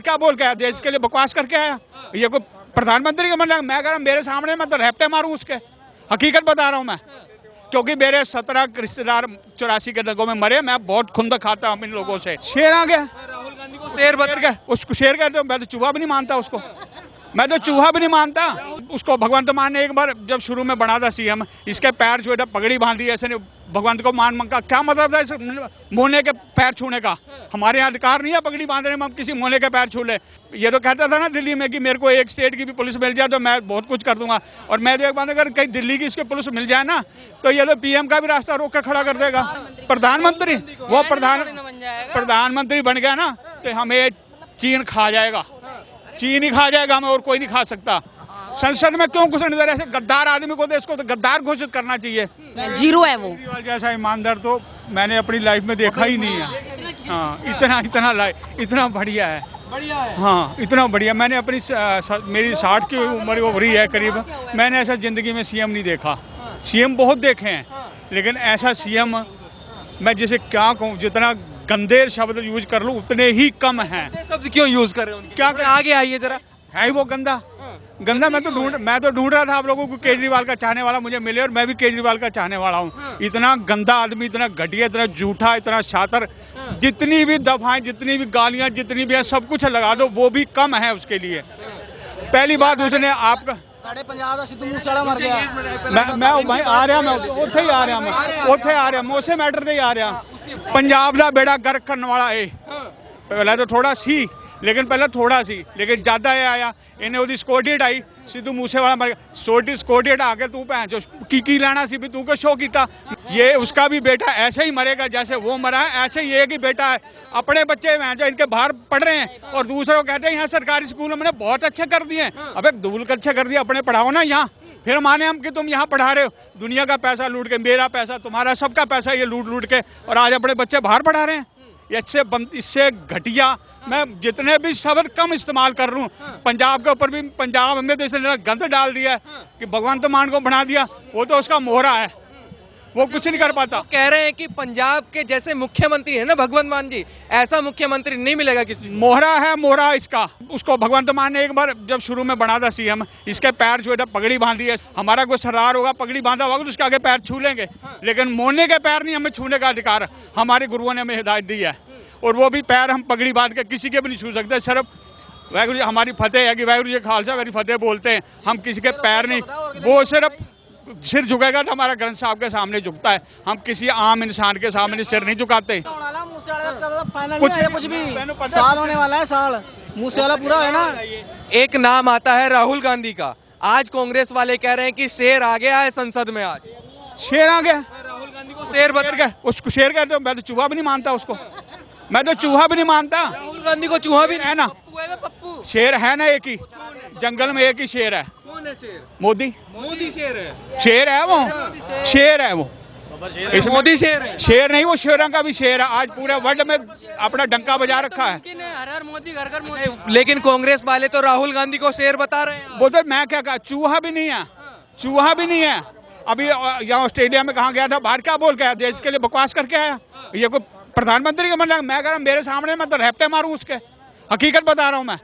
क्या बोल के आया, देश के लिए बकवास करके आया। ये कोई प्रधानमंत्री का मतलब, मैं कह रहा हूँ मेरे सामने मैं तो रैप्टे मारूं उसके, हकीकत बता रहा हूँ मैं, क्योंकि मेरे 17 रिश्तेदार 84 के दंगों में मरे। मैं बहुत खुंद खाता हूँ इन लोगों से। शेर आ गया, राहुल गांधी को शेर बता गया उसको, शेर का तो मैं तो चूहा भी नहीं मानता उसको, मैं तो चूहा भी नहीं मानता उसको। भगवंत मान ने एक बार जब शुरू में बना था सीएम, इसके पैर छुए थे, पगड़ी बांधी, ऐसे नहीं भगवंत को मान का क्या मतलब था इस मोहने के पैर छूने का? हमारे यहाँ अधिकार नहीं है पगड़ी बांधने में हम किसी मोहने के पैर छू ले। ये तो कहता था ना दिल्ली में कि मेरे को एक स्टेट की भी पुलिस मिल जाए तो मैं बहुत कुछ कर दूंगा। और मैं तो एक बात, अगर कहीं दिल्ली की इसको पुलिस मिल जाए ना तो ये लोग पीएम का भी रास्ता रोक कर खड़ा कर देगा। प्रधानमंत्री, वो प्रधानमंत्री बन गया ना तो हमें चीन खा जाएगा, चीन ही खा जाएगा हमें, और कोई नहीं खा सकता। संसद में क्यों घुसने दे रहे? ऐसे गद्दार आदमी को देश को तो गद्दार घोषित करना चाहिए। जीरो है वो। केजरीवाल जैसा ईमानदार तो मैंने अपनी लाइफ में देखा ही नहीं है। हाँ, इतना बढ़िया है, बढ़िया है। हाँ इतना बढ़िया। मैंने अपनी मेरी 60 की उम्र हो रही है करीब, मैंने ऐसा ज़िंदगी में सीएम नहीं देखा। सीएम बहुत देखे हैं, लेकिन ऐसा सीएम मैं जिसे क्या कहूँ, जितना गंदे शब्द यूज कर लूँ उतने ही कम हैं। ये शब्द क्यों यूज कर रहे हो? क्या आगे आइए जरा। है ही वो गंदा गंदा। मैं तो ढूंढ रहा था आप लोगों को केजरीवाल का चाहने वाला मुझे मिले, और मैं भी केजरीवाल का चाहने वाला हूँ। इतना गंदा आदमी, इतना घटिया, इतना झूठा, इतना शातर, जितनी भी दफाएं, जितनी भी गालियां, जितनी भी है, सब कुछ लगा दो, वो भी कम है उसके लिए। पहली बात उसने आपका 50 ਦਾ ਸਿੱਧੂ ਮੂਸੇਵਾਲਾ ਮਰ ਗਿਆ। मैं आ रहा, मैं ਉੱਥੇ ਹੀ ਆ ਰਿਹਾ, मैं उसे मैटर ਤੇ ही आ रहा। पंजाब ਦਾ बेड़ा गर्क करने वाला है। पहले तो थोड़ा सी, लेकिन पहले थोड़ा सी, लेकिन ज़्यादा ये आया। इन्हें ਉਹਦੀ ਸਕੋਡੀ ਹਟਾਈ, सिद्धू मूसेवाला मर गया। ਸਕੋਡੀ हटा के तू भैन जो की लेना सी भी तू को शो किया। ये उसका भी बेटा ऐसे ही मरेगा जैसे वो मरा है, ऐसे ही ये की बेटा है। अपने बच्चे भैन जो इनके बाहर पढ़ रहे हैं और दूसरे को कहते हैं यहाँ सरकारी स्कूल हमने बहुत अच्छे कर दिए। अब एक धूल अच्छे कर दिया, अपने पढ़ाओ ना यहाँ, फिर माने हम कि तुम यहाँ पढ़ा रहे हो। दुनिया का पैसा लूट के, मेरा पैसा, तुम्हारा, सबका पैसा ये लूट के, और आज अपने बच्चे बाहर पढ़ा रहे हैं। इससे घटिया मैं जितने भी शब्द कम इस्तेमाल कर लूँ। पंजाब के ऊपर भी, पंजाब में तो इसने गंद डाल दिया है कि भगवंत मान को बना दिया, वो तो उसका मोहरा है, वो कुछ नहीं कर पाता। कह रहे हैं कि पंजाब के जैसे मुख्यमंत्री है ना भगवंत मान जी, ऐसा मुख्यमंत्री नहीं मिलेगा किसी को। मोहरा है, मोहरा इसका। उसको भगवंत मान ने एक बार जब शुरू में बना था सीएम, इसके पैर छुए थे, पगड़ी बांधी है। हमारा कोई सरदार होगा, पगड़ी बांधा होगा तो उसके आगे पैर छू लेंगे, लेकिन मोहने के पैर नहीं हमें छूने का अधिकार। हमारे गुरुओं ने हमें हिदायत दी है, और वो भी पैर हम पगड़ी बांध के किसी के भी नहीं छू सकते। सिर्फ वाहिगुरू जी हमारी फतेह है कि वाहिगुरू जी खालसा मेरी फतेह बोलते हैं, हम किसी के पैर नहीं। वो सिर्फ सिर झुकेगा तो हमारा ग्रंथ साहब के सामने झुकता है, हम किसी आम इंसान के सामने सिर नहीं झुकाते। कुछ भी साल होने वाला है, साल मूसेवाला पूरा है ना। एक नाम आता है राहुल गांधी का। आज कांग्रेस वाले कह रहे हैं कि शेर आ गया है संसद में। आज शेर आ गया, राहुल गांधी को शेर बता। उसको शेर का तो मैं तो चूहा भी नहीं मानता उसको, मैं तो चूहा भी नहीं मानता। राहुल गांधी को चूहा भी है ना, शेर है ना, एक ही जंगल में एक ही शेर है। कौन है शेर? मोदी। मोदी शेर है। शेर है वो, शेर है वो। मोदी शेर है। शेर नहीं, वो शेरों का भी शेर है। आज पूरे वर्ल्ड में अपना डंका बजा रखा है। हर हर मोदी, घर घर मोदी। लेकिन कांग्रेस वाले तो राहुल गांधी को शेर बता रहे हैं। वो तो मैं क्या कहा, चूहा भी नहीं है, चूहा भी नहीं है। अभी यहाँ ऑस्ट्रेलिया में कहाँ गया था, बाहर क्या बोल के आया, देश के लिए बकवास करके आया। ये कोई प्रधानमंत्री का मतलब, मैं कह रहा हूँ मेरे सामने मैं तो रैप्टे मारूं उसके, हकीकत बता रहा हूँ मैं,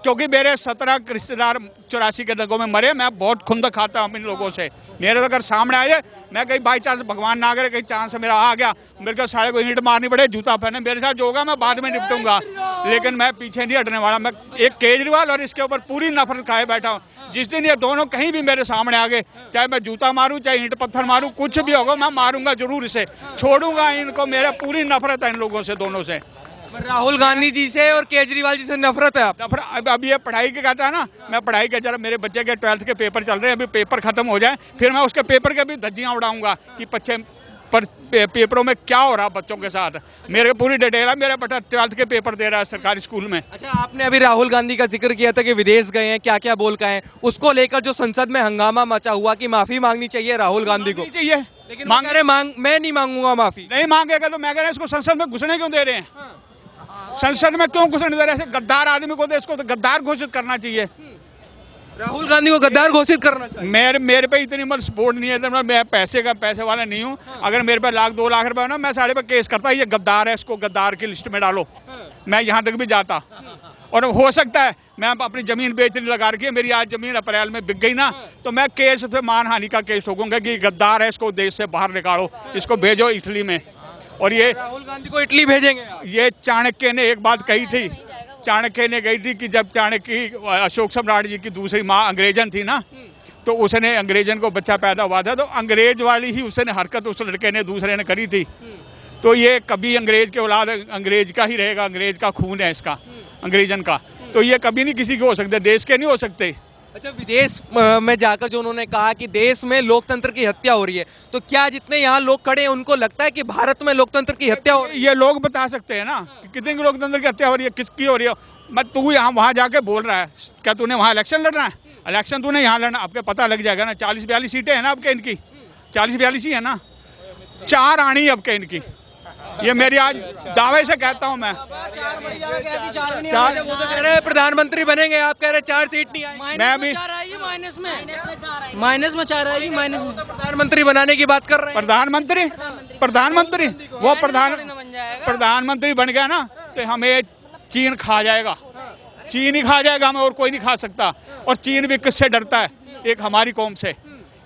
क्योंकि मेरे 17 रिश्तेदार 84 के दंगों में मरे। मैं बहुत खुंद खाता हूँ इन लोगों से। मेरे तो अगर सामने आए, मैं कहीं बाई चांस, भगवान ना करे, कहीं चांस मेरा आ गया, मेरे को सारे को ईंट मारनी पड़े, जूता पहने, मेरे साथ जो होगा मैं बाद में निपटूंगा, लेकिन मैं पीछे नहीं हटने वाला। मैं एक केजरीवाल और इसके ऊपर पूरी नफरत खाए बैठा हूँ। जिस दिन ये दोनों कहीं भी मेरे सामने आ गए, चाहे मैं जूता मारूं, चाहे ईंट पत्थर मारूं, कुछ भी होगा, मैं मारूंगा जरूर इसे, छोड़ूंगा इनको। मेरा पूरी नफरत है इन लोगों से, दोनों से। राहुल गांधी जी से और केजरीवाल जी से नफरत है आप? नफरत। अब ये पढ़ाई के कहता है ना, मैं पढ़ाई के, जरा मेरे बच्चे के 12th के पेपर चल रहे हैं, अभी पेपर खत्म हो जाए फिर मैं उसके पेपर के भी धज्जियाँ उड़ाऊंगा कि बच्चे पर पेपरों में क्या हो रहा बच्चों के साथ। मेरे पूरी डिटेल है, मेरा बेटा 12th के पेपर दे रहा है सरकारी स्कूल में। अच्छा, आपने अभी राहुल गांधी का जिक्र किया था कि विदेश गए हैं, क्या क्या बोल के आए, उसको लेकर जो संसद में हंगामा मचा हुआ कि माफी मांगनी चाहिए राहुल गांधी को। चाहिए, लेकिन मैं नहीं मांगूंगा माफी। नहीं मांगेगा तो मैं कह रहा इसको संसद में घुसने क्यों दे रहे हैं? संसद में क्यों घुसने दे रहे हैं? गद्दार आदमी को देश को तो गद्दार घोषित करना चाहिए। राहुल गांधी को गद्दार घोषित करना चाहिए। मेरे पे इतनी मतलब सपोर्ट नहीं है, तो मैं पैसे वाला नहीं हूँ। अगर मेरे पे 1-2 लाख रुपए ना, मैं साढ़े पे केस करता, ये गद्दार है, इसको गद्दार की लिस्ट में डालो। मैं यहाँ तक भी जाता। और हो सकता है मैं अपनी ज़मीन बेचने लगा रखी है, मेरी आज ज़मीन अप्रैल में बिक गई ना तो मैं केस पे मानहानि का केस ठोकूंगा कि गद्दार है, इसको देश से बाहर निकालो, इसको भेजो इटली में। और ये राहुल गांधी को इटली भेजेंगे आप? ये चाणक्य ने एक बात कही थी, चाणक्य ने कही थी कि जब चाणक्य अशोक सम्राट जी की दूसरी माँ अंग्रेजन थी ना, तो उसने अंग्रेजन को बच्चा पैदा हुआ था तो अंग्रेज वाली ही उसने हरकत उस लड़के ने दूसरे ने करी थी। तो ये कभी अंग्रेज के औलाद अंग्रेज का ही रहेगा, अंग्रेज का खून है इसका, अंग्रेजन का, तो ये कभी नहीं किसी के हो सकते, देश के नहीं हो सकते। अच्छा, विदेश में जाकर जो उन्होंने कहा कि देश में लोकतंत्र की हत्या हो रही है, तो क्या जितने यहाँ लोग खड़े हैं उनको लगता है कि भारत में लोकतंत्र की हत्या हो रही है? ये लोग बता सकते हैं ना कि कितने की लोकतंत्र की हत्या हो रही है, किसकी हो रही है। मत तू यहाँ वहाँ जाके बोल रहा है, क्या तूने वहाँ इलेक्शन लड़ना है? इलेक्शन तूने यहाँ लड़ना, आपको पता लग जाएगा ना। 40-42 सीटें हैं ना आपके, इनकी 40-42 ही है ना, 4 आनी आपके इनकी, ये मेरी आज दावे से कहता हूँ मैं। 4 बड़ी जगह कहती 4 भी नहीं चार- आएंगे। वो तो कह रहे हैं प्रधानमंत्री बनेंगे, आप कह रहे हैं 4 सीट नहीं आई। मैं भी- 4 आएगी माइनस में 4 आएगी माइनस में। प्रधानमंत्री बनाने की बात कर रहे हैं। प्रधानमंत्री वो बन जाएगा। प्रधानमंत्री बन गया ना तो हमें चीन खा जाएगा, चीन ही खा जाएगा, हमें और कोई नहीं खा सकता। और चीन भी किससे डरता है? एक हमारी कौम से।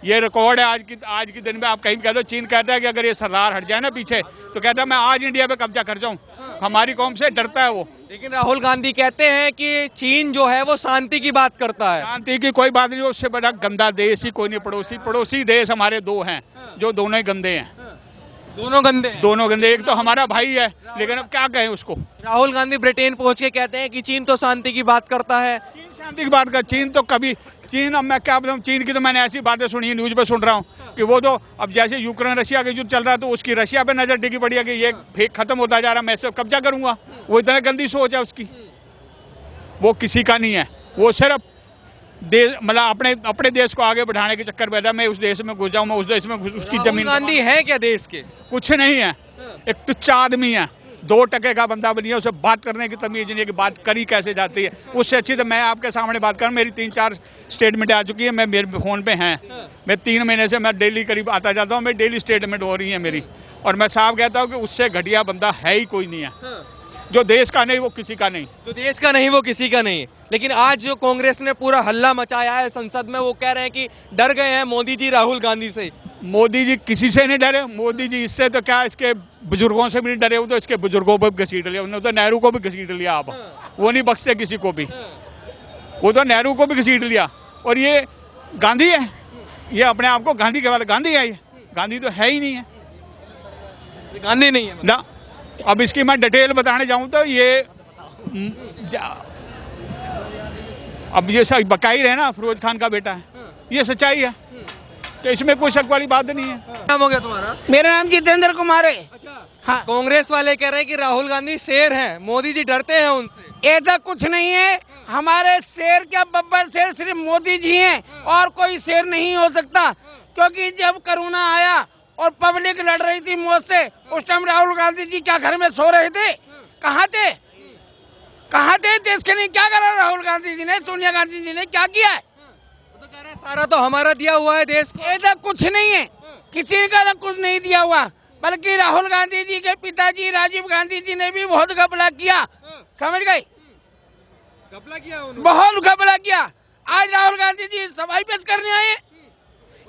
ये रिकॉर्ड है आज की दिन में। आप कहीं कह दो, चीन कहता है कि अगर ये सरदार हट जाए ना पीछे तो कहता है मैं आज इंडिया पे कब्जा कर जाऊं। हमारी कौम से डरता है वो। लेकिन राहुल गांधी कहते हैं कि चीन जो है वो शांति की बात करता है। शांति की कोई बात नहीं, उससे बड़ा गंदा देश ही कोई नहीं। पड़ोसी देश हमारे 2 हैं जो दोनों ही गंदे हैं, दोनों गंदे हैं। दोनों गंदे। एक तो हमारा भाई है, लेकिन अब क्या कहें उसको। राहुल गांधी ब्रिटेन पहुंच के कहते हैं कि चीन तो शांति की बात करता है। चीन शांति की बात कर, चीन तो कभी चीन, अब मैं क्या बताऊँ, चीन की तो मैंने ऐसी बातें सुनी है, न्यूज़ पे सुन रहा हूँ कि वो तो अब जैसे यूक्रेन रशिया का युद्ध चल रहा है तो उसकी रशिया पे नजर टिकी पड़ी है कि ये फेक खत्म होता जा रहा है, मैं सब कब्जा करूंगा। वो इतना गंदी सोच है उसकी। वो किसी का नहीं है, वो सिर्फ देश मतलब अपने देश को आगे बढ़ाने के चक्कर में था, मैं उस देश में घुस जाऊँ, मैं उस देश में उसकी राहुल जमीन। गांधी है क्या देश के? कुछ नहीं है, एक तुच्चा आदमी है, 2% का बंदा बनी है, उसे बात करने की तमीज नहीं है कि बात करी कैसे जाती है। उससे अच्छी तो मैं आपके सामने बात करूँ, मेरी 3-4 स्टेटमेंट आ चुकी है, मैं मेरे फ़ोन पे हैं। मैं 3 महीने से मैं डेली करीब आता जाता हूँ, मैं डेली स्टेटमेंट हो रही है मेरी। और मैं साफ कहता हूँ कि उससे घटिया बंदा है ही कोई नहीं है। जो देश का नहीं वो किसी का नहीं। तो देश का नहीं वो किसी का नहीं। लेकिन आज जो कांग्रेस ने पूरा हल्ला मचाया है संसद में, वो कह रहे हैं कि डर गए हैं मोदी जी राहुल गांधी से। मोदी जी किसी से नहीं डरे। मोदी जी इससे तो क्या, इसके बुजुर्गों से भी नहीं डरे, वो तो इसके बुजुर्गों को भी घसीट लिया, उन्होंने तो नेहरू को भी घसीट लिया। आप वो नहीं बख्शते किसी को भी, वो तो नेहरू को भी घसीट लिया। और ये गांधी है, ये अपने आप को गांधी के वाले गांधी है, ये गांधी तो है ही नहीं है गांधी नहीं है ना। अब इसकी मैं डिटेल बताने जाऊं तो ये अब ये सब बका ही रहे ना, फिरोज खान का बेटा है, ये सच्चाई है, तो इसमें कोई शक वाली बात नहीं है। नाम हो गया तुम्हारा? मेरा नाम जितेंद्र कुमार है। अच्छा, हाँ, कांग्रेस वाले कह रहे हैं कि राहुल गांधी शेर हैं, मोदी जी डरते हैं उनसे। ऐसा कुछ नहीं है। हमारे शेर क्या, बब्बर शेर सिर्फ मोदी जी हैं और कोई शेर नहीं हो सकता। क्योंकि जब कोरोना आया और पब्लिक लड़ रही थी मौत से, उस टाइम राहुल गांधी जी क्या घर में सो रहे थे? कहाँ थे? कहाँ थे? देश के लिए क्या करा राहुल गांधी जी ने, सोनिया गांधी जी ने क्या किया है? तो कह रहे हैं सारा तो हमारा दिया हुआ है देश को। ऐसा कुछ नहीं है, किसी का ना कुछ नहीं दिया हुआ। बल्कि राहुल गांधी जी के पिताजी राजीव गांधी जी ने भी बहुत घपला किया, समझ गए? घपला किया उन्होंने। बहुत घपला किया। आज राहुल गांधी जी सफाई पेश करने आए,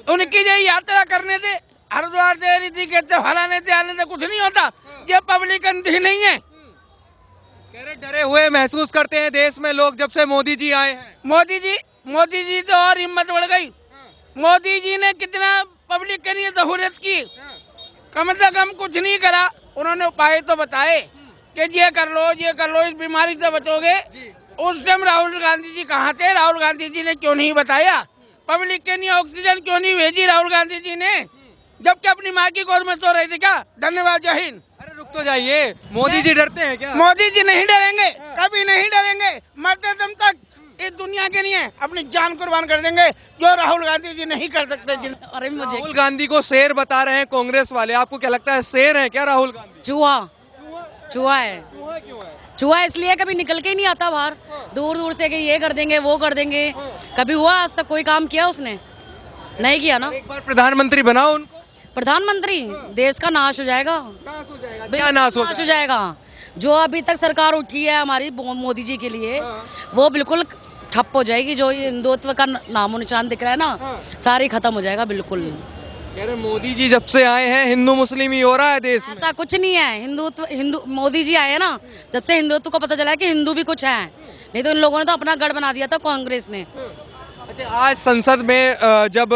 उनकी जो यात्रा करने थे, हरिद्वार से ऋषिकेश से फलाने से आने से कुछ नहीं होता। ये पब्लिक नहीं है। कह रहे डरे हुए महसूस करते हैं देश में लोग जब से मोदी जी आए हैं। मोदी जी तो और हिम्मत बढ़ गई। मोदी जी ने कितना पब्लिक के लिए सहूलियत की, कम से कम कुछ नहीं करा। उन्होंने उपाय तो बताए कि ये कर लो, इस बीमारी से बचोगे। उस टाइम राहुल गांधी जी कहाँ थे? राहुल गांधी जी ने क्यों नहीं बताया? पब्लिक के लिए ऑक्सीजन क्यों नहीं भेजी राहुल गांधी जी ने, जबकि अपनी माँ की गोद में सो रहे थे? क्या? धन्यवाद, जय हिंद। अरे रुक तो जाइए, मोदी जी डरते हैं क्या? मोदी जी नहीं डरेंगे, कभी नहीं डरेंगे। मरते दम तक इस दुनिया के लिए अपनी जान कुर्बान कर देंगे, जो राहुल गांधी जी नहीं कर सकते। अरे मुझे राहुल गांधी को शेर बता रहे हैं कांग्रेस वाले, आपको क्या लगता है शेर है क्या राहुल गांधी? चूहा है। चूहा क्यों है? चूहा इसलिए कभी निकल के ही नहीं आता बाहर, दूर दूर से कि ये कर देंगे वो कर देंगे। कभी हुआ आज तक कोई काम किया उसने? नहीं किया ना। एक बार प्रधानमंत्री बनाओ उनको। प्रधानमंत्री, देश का नाश हो जाएगा। नाश हो जाएगा। क्या नाश हो जाएगा? जो अभी तक सरकार उठी है हमारी मोदी जी के लिए, वो बिल्कुल ठप हो जाएगी। जो ये हिंदुत्व का नामो निशान दिख रहा है ना, सारी खत्म हो जाएगा बिल्कुल। कह रहे मोदी जी जब से आए हैं हिंदू मुस्लिम ही हो रहा है देश में। ऐसा कुछ नहीं है। हिंदू मोदी जी आए हैं ना, जब से हिंदुत्व को पता चला है कि हिंदू भी कुछ है, नहीं तो इन लोगों ने तो अपना गढ़ बना दिया था कांग्रेस ने। अच्छा, आज संसद में जब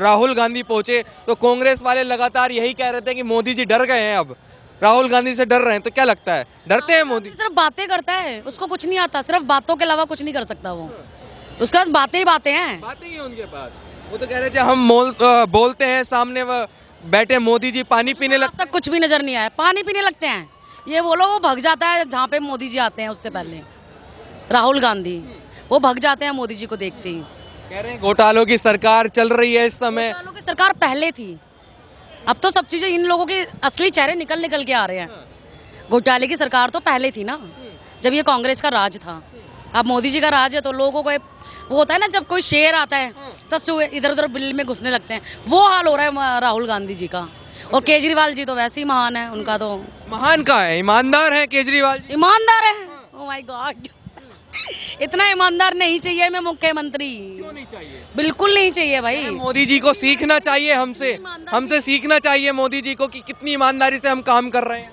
राहुल गांधी पहुंचे तो कांग्रेस वाले लगातार यही कह रहे थे कि मोदी जी डर गए हैं, अब राहुल गांधी से डर रहे हैं। तो क्या लगता है, डरते हैं मोदी? सिर्फ बातें करता है, उसको कुछ नहीं आता, सिर्फ बातों के अलावा कुछ नहीं कर सकता वो। उसके पास बातें ही बातें हैं। बातें ही हैं उनके पास। वो तो कह रहे थे हम बोलते हैं, सामने बैठे मोदी जी पानी पीने लगते। अब तक कुछ भी नजर नहीं आया। पानी पीने लगते हैं, ये बोलो वो भग जाता है जहाँ पे मोदी जी आते हैं। उससे पहले राहुल गांधी वो भग जाते हैं मोदी जी को देखते ही। कह रहे हैं घोटालों की सरकार चल रही है इस समय। घोटालों की सरकार पहले थी, अब तो सब चीजें इन लोगों के असली चेहरे निकल निकल के आ रहे हैं। घोटाले की सरकार तो पहले थी ना, जब ये कांग्रेस का राज था। अब मोदी जी का राज है तो लोगों को वो होता है ना, जब कोई शेर आता है तब से इधर उधर बिल में घुसने लगते हैं। वो हाल हो रहा है राहुल गांधी जी का। और केजरीवाल जी तो वैसे ही महान है, उनका तो महान का है, ईमानदार है केजरीवाल जी। ईमानदार है। ओह माय गॉड, इतना ईमानदार नहीं चाहिए मैं मुख्यमंत्री। क्यों नहीं चाहिए? बिल्कुल नहीं चाहिए भाई। मोदी जी को सीखना चाहिए हमसे सीखना चाहिए मोदी जी को कि कितनी ईमानदारी से हम काम कर रहे हैं।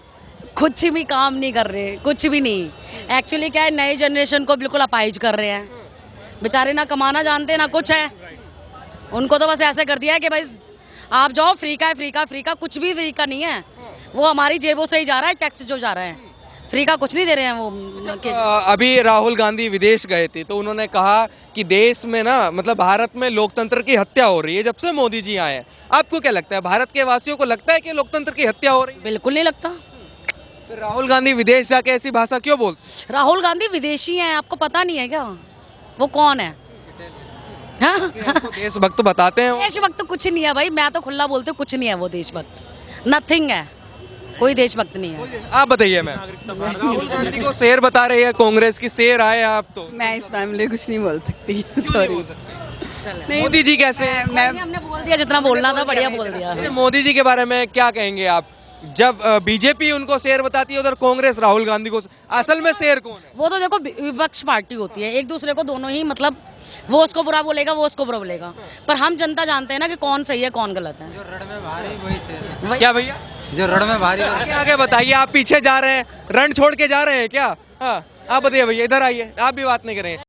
कुछ भी काम नहीं कर रहे, कुछ भी नहीं। एक्चुअली क्या है, नई जनरेशन को बिल्कुल अपाहिज कर रहे हैं। बेचारे ना कमाना जानते ना कुछ है। उनको तो बस ऐसे कर दिया है कि भाई आप जाओ, फ्री का है, फ्री का, फ्री का। कुछ भी फ्री का नहीं है, वो हमारी जेबों से ही जा रहा है, टैक्स जो जा रहा है। फ्री का कुछ नहीं दे रहे हैं वो। अभी राहुल गांधी विदेश गए थे तो उन्होंने कहा कि देश में ना, मतलब भारत में लोकतंत्र की हत्या हो रही है जब से मोदी जी आए हैं। आपको क्या लगता है, भारत के वासियों को लगता है कि लोकतंत्र की हत्या हो रही है? बिल्कुल नहीं लगता। तो राहुल गांधी विदेश जाके ऐसी भाषा क्यों बोलते? राहुल गांधी विदेशी हैं, आपको पता नहीं है क्या? वो कौन है? हाँ? उनको देशभक्त बताते हैं वो। देशभक्त कुछ नहीं है भाई, मैं तो खुला बोलती हूँ, कुछ नहीं है वो देशभक्त। नथिंग है, कोई देशभक्त नहीं है। आप बताइए मैम। राहुल गांधी को शेर बता रही है कांग्रेस की, शेर आए आप तो। मैं इस मामले कुछ नहीं बोल सकती, सॉरी। चले, मोदी जी कैसे? हमने बोल दिया जितना बोलना था, बढ़िया बोल दिया। मोदी जी के बारे में क्या कहेंगे आप? जब बीजेपी उनको शेर बताती है, उधर कांग्रेस राहुल गांधी को। असल में शेर कौन है? वो तो देखो विपक्ष पार्टी होती है, एक दूसरे को दोनों ही, मतलब वो उसको बुरा बोलेगा, वो उसको बुरा बोलेगा। पर हम जनता जानते हैं ना कि कौन सही है कौन गलत है। जो रण में भारी वही शेर है। क्या भैया? जो रण में भारी आगे आगे बताइए, आप पीछे जा रहे हैं, रण छोड़ के जा रहे हैं क्या? हाँ, आप बताइए भैया, इधर आइए, आप भी बात नहीं करें।